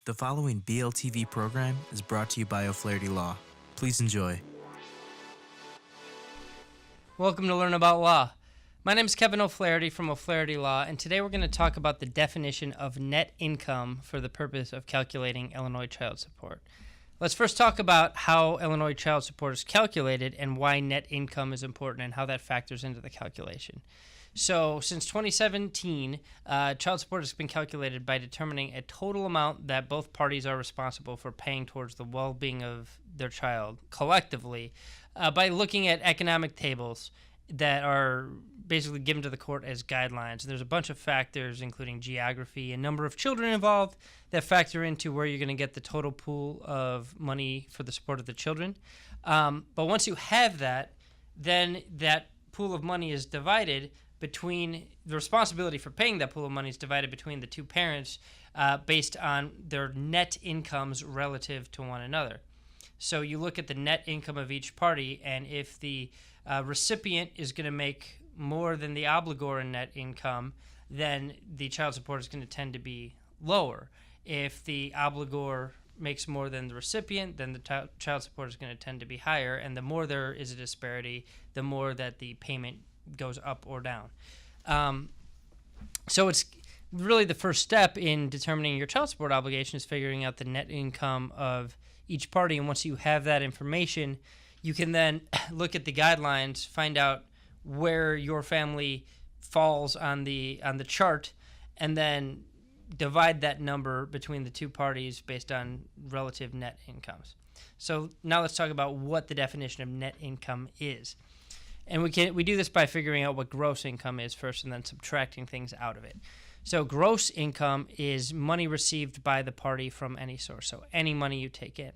The following BLTV program is brought to you by O'Flaherty Law. Please enjoy. Welcome to Learn About Law. My name is Kevin O'Flaherty from O'Flaherty Law, and today we're going to talk about the definition of net income for the purpose of calculating Illinois child support. Let's first talk about how Illinois child support is calculated and why net income is important and how that factors into the calculation. So since 2017, child support has been calculated by determining a total amount that both parties are responsible for paying towards the well-being of their child collectively by looking at economic tables that are basically given to the court as guidelines. There's a bunch of factors, including geography and number of children involved, that factor into where you're going to get the total pool of money for the support of the children. But once you have that, then that pool of money is divided between the responsibility for paying that pool of money is divided between the two parents based on their net incomes relative to one another. So you look at the net income of each party, and if the recipient is going to make more than the obligor in net income, then the child support is going to tend to be lower. If the obligor makes more than the recipient, then the child support is going to tend to be higher, and the more there is a disparity, the more that the payment goes up or down. So it's really the first step in determining your child support obligation is figuring out the net income of each party, and once you have that information, you can then look at the guidelines, find out where your family falls on the chart, and then divide that number between the two parties based on relative net incomes. So now let's talk about what the definition of net income is. And we do this by figuring out what gross income is first and then subtracting things out of it. So gross income is money received by the party from any source, so any money you take in.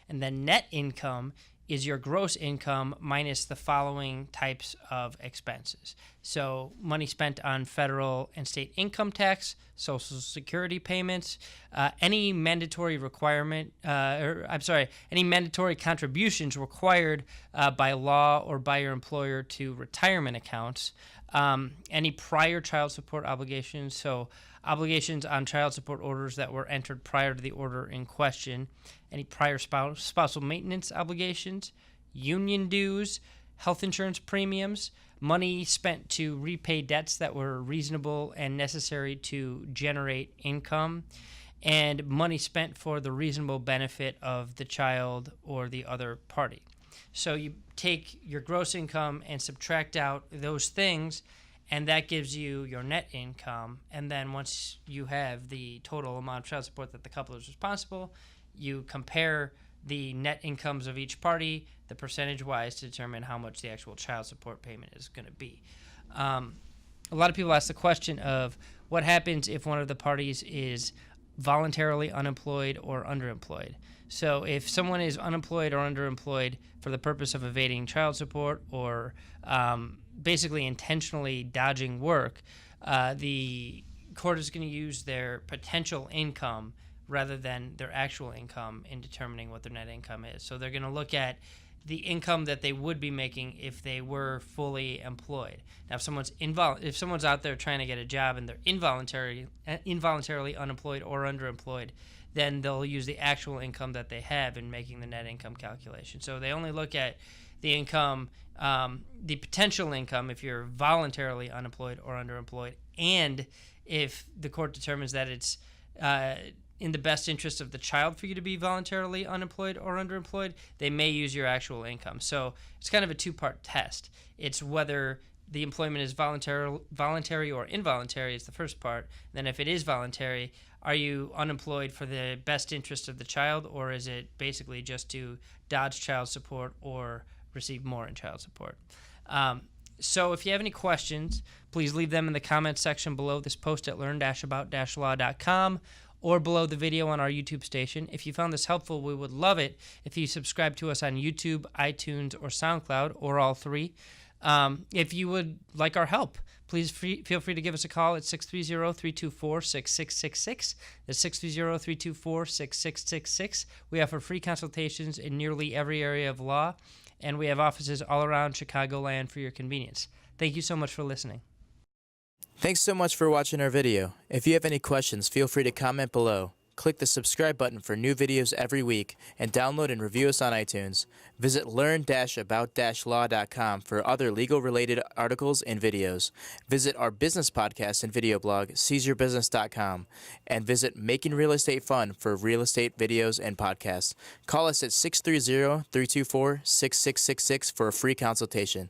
And then net income is your gross income minus the following types of expenses. So money spent on federal and state income tax, Social Security payments, any mandatory any mandatory contributions required by law or by your employer to retirement accounts, any prior child support obligations, so obligations on child support orders that were entered prior to the order in question, any prior spousal maintenance obligations, union dues, health insurance premiums, money spent to repay debts that were reasonable and necessary to generate income, and money spent for the reasonable benefit of the child or the other party. So you take your gross income and subtract out those things, and that gives you your net income. And then once you have the total amount of child support that the couple is responsible, you compare the net incomes of each party, the percentage-wise, to determine how much the actual child support payment is going to be. A lot of people ask the question of what happens if one of the parties is voluntarily unemployed or underemployed. So if someone is unemployed or underemployed for the purpose of evading child support or basically intentionally dodging work, the court is going to use their potential income rather than their actual income in determining what their net income is. So they're going to look at the income that they would be making if they were fully employed. Now, if someone's out there trying to get a job and they're involuntarily unemployed or underemployed, then they'll use the actual income that they have in making the net income calculation. So they only look at the income, the potential income if you're voluntarily unemployed or underemployed, and if the court determines that it's in the best interest of the child for you to be voluntarily unemployed or underemployed, they may use your actual income. So it's kind of a two-part test. It's whether the employment is voluntary or involuntary is the first part. Then if it is voluntary, are you unemployed for the best interest of the child, or is it basically just to dodge child support or receive more in child support? So if you have any questions, please leave them in the comments section below this post at learn-about-law.com or below the video on our YouTube station. If you found this helpful, we would love it if you subscribe to us on YouTube, iTunes, or SoundCloud, or all three. If you would like our help, please feel free to give us a call at 630-324-6666. That's 630-324-6666. We offer free consultations in nearly every area of law, and we have offices all around Chicagoland for your convenience. Thank you so much for listening. Thanks so much for watching our video. If you have any questions, feel free to comment below. Click the subscribe button for new videos every week, and download and review us on iTunes. Visit learn-about-law.com for other legal-related articles and videos. Visit our business podcast and video blog, seizeyourbusiness.com, and visit Making Real Estate Fun for real estate videos and podcasts. Call us at 630-324-6666 for a free consultation.